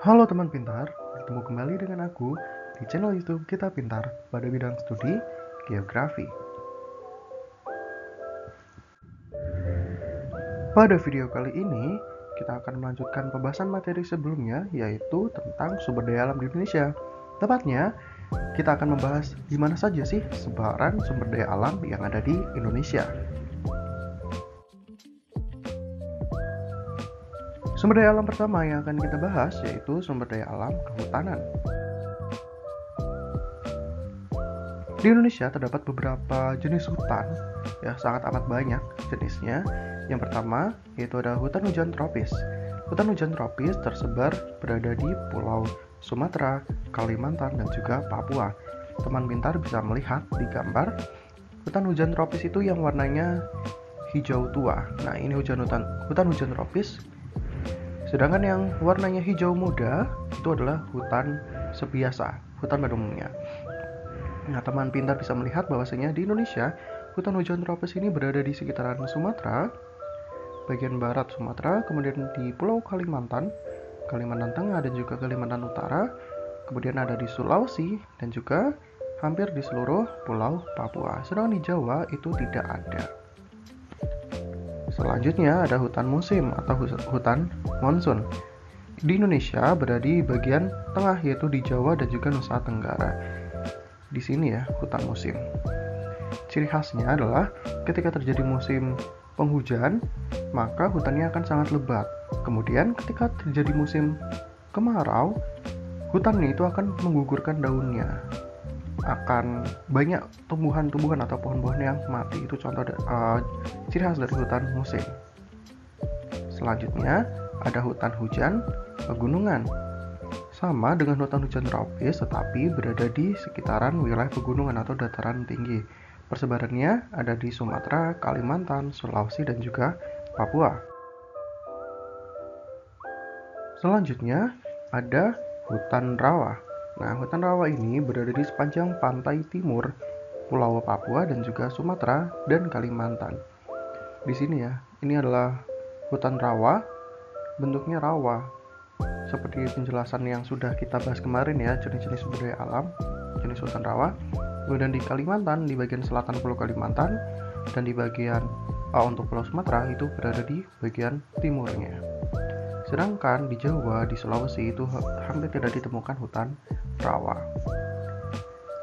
Halo teman pintar, bertemu kembali dengan aku di channel YouTube Kita Pintar pada bidang studi geografi. Pada video kali ini, kita akan melanjutkan pembahasan materi sebelumnya, yaitu tentang sumber daya alam di Indonesia. Tepatnya, kita akan membahas di mana saja sih sebaran sumber daya alam yang ada di Indonesia. Sumber daya alam pertama yang akan kita bahas yaitu sumber daya alam kehutanan. Di Indonesia terdapat beberapa jenis hutan, ya sangat amat banyak jenisnya. Yang pertama yaitu ada hutan hujan tropis. Hutan hujan tropis tersebar berada di Pulau Sumatera, Kalimantan, dan juga Papua. Teman pintar bisa melihat di gambar hutan hujan tropis itu yang warnanya hijau tua. Nah, ini hutan hujan tropis. Sedangkan yang warnanya hijau muda itu adalah hutan sebiasa, hutan pada umumnya. Nah, teman pintar bisa melihat bahwasanya di Indonesia, hutan hujan tropis ini berada di sekitaran Sumatera, bagian barat Sumatera, kemudian di Pulau Kalimantan, Kalimantan Tengah, dan juga Kalimantan Utara, kemudian ada di Sulawesi, dan juga hampir di seluruh Pulau Papua. Sedangkan di Jawa itu tidak ada. Selanjutnya ada hutan musim atau hutan monsun. Di Indonesia berada di bagian tengah, yaitu di Jawa dan juga Nusa Tenggara. Di sini ya, hutan musim. Ciri khasnya adalah ketika terjadi musim penghujan, maka hutannya akan sangat lebat. Kemudian ketika terjadi musim kemarau, hutannya itu akan menggugurkan daunnya. Akan banyak tumbuhan-tumbuhan atau pohon-pohon yang mati. Itu contoh ciri khas dari hutan musim. Selanjutnya ada hutan hujan pegunungan. Sama dengan hutan hujan tropis, tetapi berada di sekitaran wilayah pegunungan atau dataran tinggi. Persebarannya ada di Sumatera, Kalimantan, Sulawesi, dan juga Papua. Selanjutnya ada hutan rawa. Nah, hutan rawa ini berada di sepanjang pantai timur Pulau Papua dan juga Sumatera dan Kalimantan. Di sini ya, ini adalah hutan rawa, bentuknya rawa. Seperti penjelasan yang sudah kita bahas kemarin ya, jenis-jenis sumber daya alam, jenis hutan rawa. Kemudian di Kalimantan, di bagian selatan Pulau Kalimantan, dan di bagian untuk Pulau Sumatera itu berada di bagian timurnya. Sedangkan di Jawa, di Sulawesi itu hampir tidak ditemukan hutan rawa.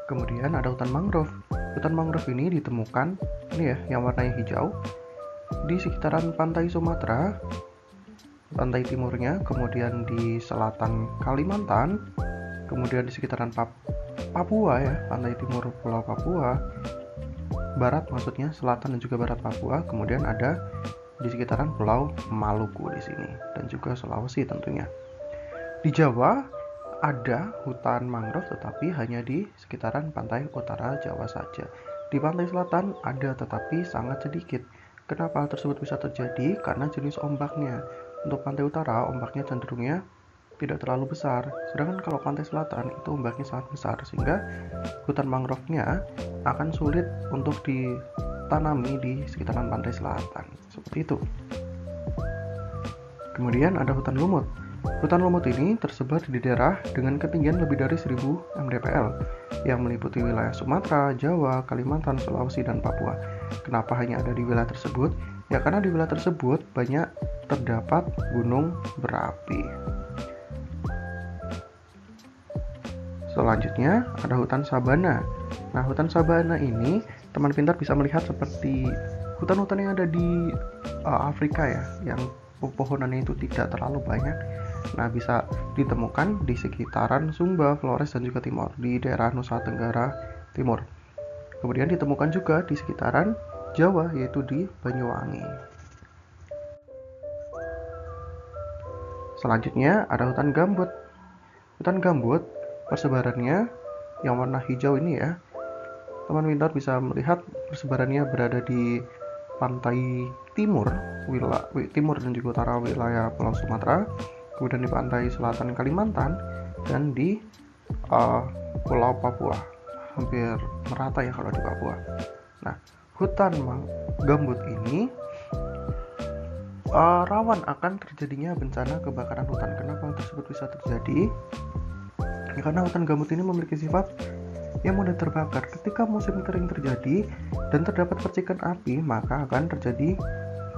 Kemudian ada hutan mangrove. Hutan mangrove ini ditemukan, ini ya, yang warnanya hijau, di sekitaran pantai Sumatera, pantai timurnya, kemudian di selatan Kalimantan, kemudian di sekitaran Papua ya, pantai timur Pulau Papua, barat maksudnya, selatan dan juga barat Papua, kemudian ada di sekitaran Pulau Maluku di sini, dan juga Sulawesi tentunya. Di Jawa ada hutan mangrove tetapi hanya di sekitaran pantai utara Jawa saja. Di pantai selatan ada tetapi sangat sedikit. Kenapa hal tersebut bisa terjadi? Karena jenis ombaknya. Untuk pantai utara ombaknya cenderungnya tidak terlalu besar, sedangkan kalau pantai selatan itu ombaknya sangat besar, sehingga hutan mangrove-nya akan sulit untuk ditanami di sekitaran pantai selatan. Seperti itu. Kemudian ada hutan lumut. Hutan lumut ini tersebar di daerah dengan ketinggian lebih dari 1000 mdpl yang meliputi wilayah Sumatera, Jawa, Kalimantan, Sulawesi, dan Papua. Kenapa hanya ada di wilayah tersebut? Ya karena di wilayah tersebut banyak terdapat gunung berapi. Selanjutnya ada hutan sabana. Nah, hutan sabana ini teman pintar bisa melihat seperti hutan-hutan yang ada di Afrika ya, yang pepohonannya itu tidak terlalu banyak. Nah, bisa ditemukan di sekitaran Sumba, Flores, dan juga Timor, di daerah Nusa Tenggara Timur. Kemudian ditemukan juga di sekitaran Jawa, yaitu di Banyuwangi. Selanjutnya ada hutan gambut. Hutan gambut persebarannya yang warna hijau ini ya, teman pintar bisa melihat persebarannya berada di pantai timur dan juga utara wilayah Pulau Sumatera, kemudian di pantai selatan Kalimantan, dan di Pulau Papua. Hampir merata ya kalau di Papua. Nah, hutan gambut ini rawan akan terjadinya bencana kebakaran hutan. Kenapa hal tersebut bisa terjadi? Ya, karena hutan gambut ini memiliki sifat yang mudah terbakar. Ketika musim kering terjadi dan terdapat percikan api, maka akan terjadi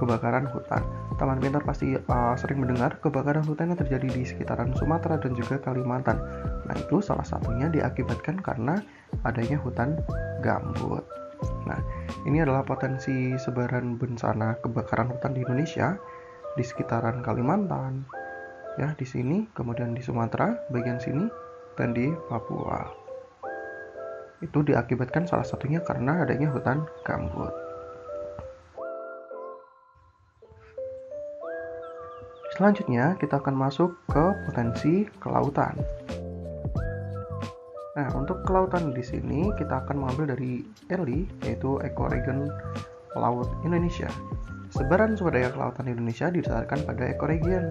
kebakaran hutan. Teman pintar pasti sering mendengar kebakaran hutan yang terjadi di sekitaran Sumatera dan juga Kalimantan. Nah, itu salah satunya diakibatkan karena adanya hutan gambut. Nah, ini adalah potensi sebaran bencana kebakaran hutan di Indonesia di sekitaran Kalimantan, ya di sini, kemudian di Sumatera bagian sini, dan di Papua. Itu diakibatkan salah satunya karena adanya hutan gambut. Selanjutnya kita akan masuk ke potensi kelautan. Nah, untuk kelautan di sini kita akan mengambil dari ELI, yaitu Ekoregion Laut Indonesia. Sebaran sumber daya kelautan Indonesia didasarkan pada ekoregion,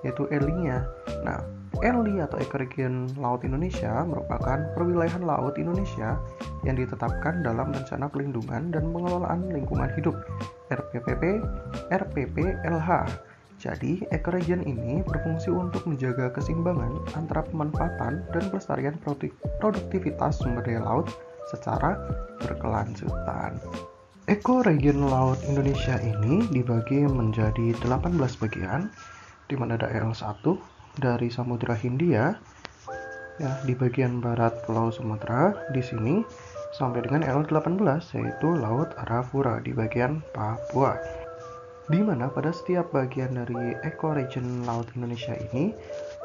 yaitu ELI-nya. Nah, ELI atau Ekoregion Laut Indonesia merupakan perwilayahan laut Indonesia yang ditetapkan dalam Rencana Pelindungan dan Pengelolaan Lingkungan Hidup RPPLH. Jadi, ekoregion ini berfungsi untuk menjaga keseimbangan antara pemanfaatan dan pelestarian produktivitas sumber daya laut secara berkelanjutan. Ekoregion Laut Indonesia ini dibagi menjadi 18 bagian, di mana ada L1 dari Samudra Hindia, ya, di bagian barat Pulau Sumatera, di sini, sampai dengan L18 yaitu Laut Arafura di bagian Papua. Di mana pada setiap bagian dari ekoregion Laut Indonesia ini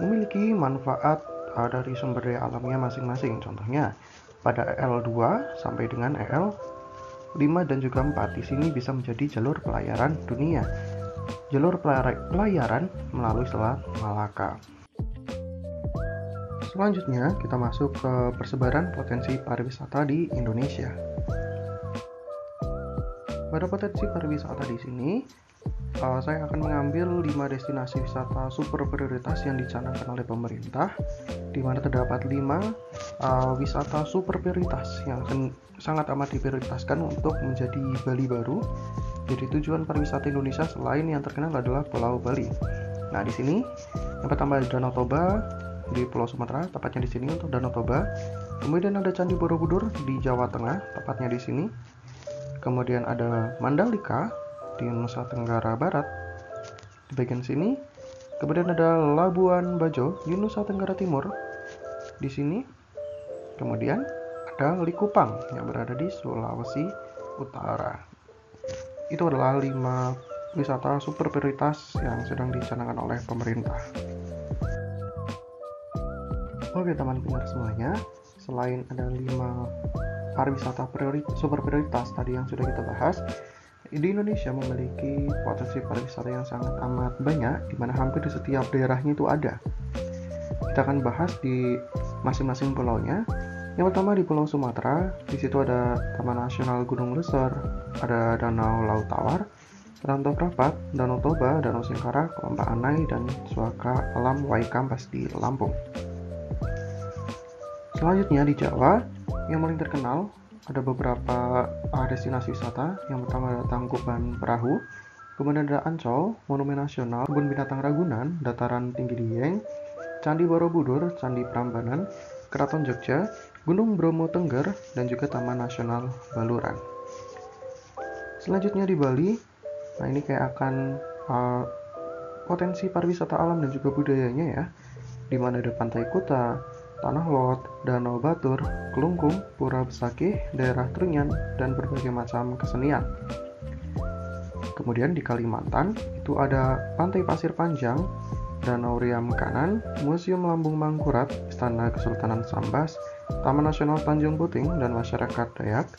memiliki manfaat dari sumber daya alamnya masing-masing. Contohnya, pada L2 sampai dengan L5 dan juga 4 di sini bisa menjadi jalur pelayaran dunia. Jalur pelayaran melalui Selat Malaka. Selanjutnya, kita masuk ke persebaran potensi pariwisata di Indonesia. Pada potensi pariwisata di sini, saya akan mengambil 5 destinasi wisata super prioritas yang dicanangkan oleh pemerintah, di mana terdapat 5 wisata super prioritas yang sangat amat diprioritaskan untuk menjadi Bali baru. Jadi tujuan pariwisata Indonesia selain yang terkenal adalah Pulau Bali. Nah, di sini yang pertama ada Danau Toba di Pulau Sumatera, tepatnya di sini untuk Danau Toba. Kemudian ada Candi Borobudur di Jawa Tengah, tepatnya di sini. Kemudian ada Mandalika di Nusa Tenggara Barat di bagian sini. Kemudian ada Labuan Bajo di Nusa Tenggara Timur di sini. Kemudian ada Likupang yang berada di Sulawesi Utara. Itu adalah 5 wisata super prioritas yang sedang dicanangkan oleh pemerintah. Oke teman pintar semuanya, selain ada 5 pariwisata super prioritas tadi yang sudah kita bahas, di Indonesia memiliki potensi pariwisata yang sangat amat banyak, di mana hampir di setiap daerahnya itu ada. Kita akan bahas di masing-masing pulaunya. Yang pertama di Pulau Sumatera, di situ ada Taman Nasional Gunung Leser, ada Danau Laut Tawar, Danau Prapat, Danau Toba, Danau Singkarak, Lomba Anai, dan Suaka Alam Waikampas di Lampung. Selanjutnya di Jawa, yang paling terkenal ada beberapa destinasi wisata. Yang pertama ada Tangkuban Perahu, kemudian ada Ancol, Monumen Nasional, Kebun Binatang Ragunan, Dataran Tinggi Dieng, Candi Borobudur, Candi Prambanan, Keraton Jogja, Gunung Bromo Tengger, dan juga Taman Nasional Baluran. Selanjutnya di Bali, nah ini kayak akan potensi pariwisata alam dan juga budayanya ya, di mana ada Pantai Kuta, Tanah Lot, Danau Batur, Kelungkung, Pura Besakih, daerah Trunyan, dan berbagai macam kesenian. Kemudian di Kalimantan, itu ada Pantai Pasir Panjang, Danau Riam Kanan, Museum Lambung Mangkurat, Istana Kesultanan Sambas, Taman Nasional Tanjung Puting, dan masyarakat Dayak.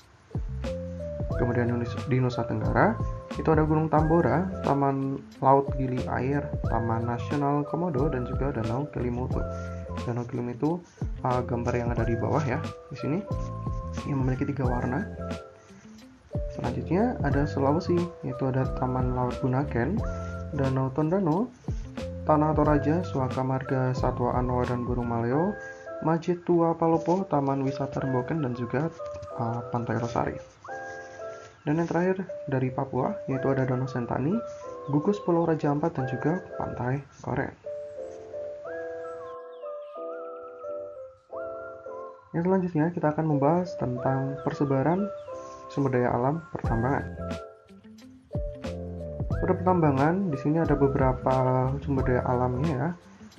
Kemudian di Nusa Tenggara, itu ada Gunung Tambora, Taman Laut Gili Air, Taman Nasional Komodo, dan juga Danau Kelimutu. Danau Kelimutu itu gambar yang ada di bawah ya, di sini, yang memiliki 3 warna. Selanjutnya ada Sulawesi, yaitu ada Taman Laut Bunaken, Danau Tondano, Tanah Toraja, Suaka Marga Satwa Anoa dan Burung Maleo, Masjid Tua Palopo, Taman Wisata Remboken, dan juga Pantai Losari. Dan yang terakhir dari Papua, yaitu ada Danau Sentani, gugus Pulau Raja Ampat, dan juga Pantai Korea. Yang selanjutnya kita akan membahas tentang persebaran sumber daya alam pertambangan. Pada pertambangan, di sini ada beberapa sumber daya alamnya ya.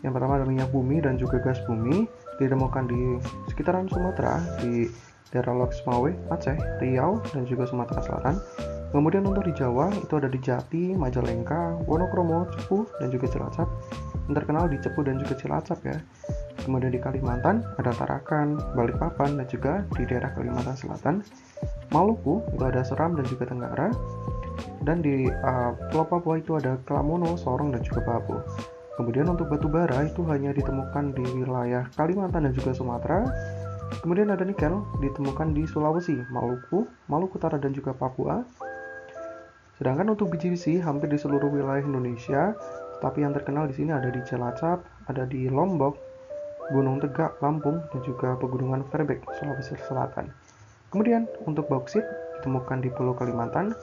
Yang pertama ada minyak bumi dan juga gas bumi, ditemukan di sekitaran Sumatera, di daerah Lok Sumawe, Aceh, Riau, dan juga Sumatera Selatan. Kemudian untuk di Jawa, itu ada di Jati, Majalengka, Wonokromo, Cepu, dan juga Cilacap. Yang terkenal di Cepu dan juga Cilacap ya. Kemudian di Kalimantan, ada Tarakan, Balikpapan, dan juga di daerah Kalimantan Selatan. Maluku, itu ada Seram dan juga Tenggara. Dan di Pulau Papua itu ada Kelamono, Sorong, dan juga Babbo. Kemudian untuk batu bara itu hanya ditemukan di wilayah Kalimantan dan juga Sumatera. Kemudian ada nikel ditemukan di Sulawesi, Maluku, Maluku Utara, dan juga Papua. Sedangkan untuk biji besi hampir di seluruh wilayah Indonesia, tapi yang terkenal di sini ada di Cilacap, ada di Lombok, Gunung Tegak, Lampung, dan juga Pegunungan Verbek, Sulawesi Selatan. Kemudian untuk bauksit ditemukan di Pulau Kalimantan,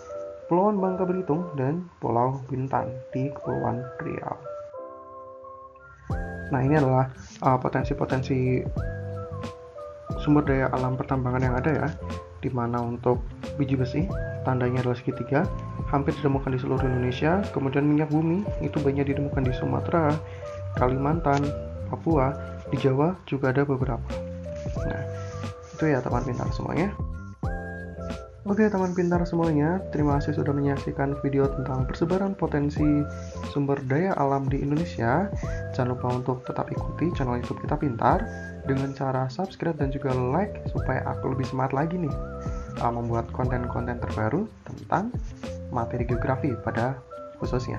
Kepulauan Bangka Belitung, dan Pulau Bintan di Kepulauan Riau. Nah, ini adalah potensi-potensi sumber daya alam pertambangan yang ada ya, di mana untuk biji besi tandanya adalah segitiga, hampir ditemukan di seluruh Indonesia. Kemudian minyak bumi itu banyak ditemukan di Sumatera, Kalimantan, Papua, di Jawa juga ada beberapa. Nah, itu ya teman pintar semuanya. Oke teman pintar semuanya, terima kasih sudah menyaksikan video tentang persebaran potensi sumber daya alam di Indonesia. Jangan lupa untuk tetap ikuti channel YouTube Kita Pintar dengan cara subscribe dan juga like supaya aku lebih semangat lagi nih membuat konten-konten terbaru tentang materi geografi pada khususnya.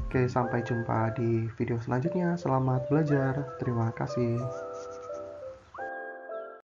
Oke, sampai jumpa di video selanjutnya. Selamat belajar. Terima kasih.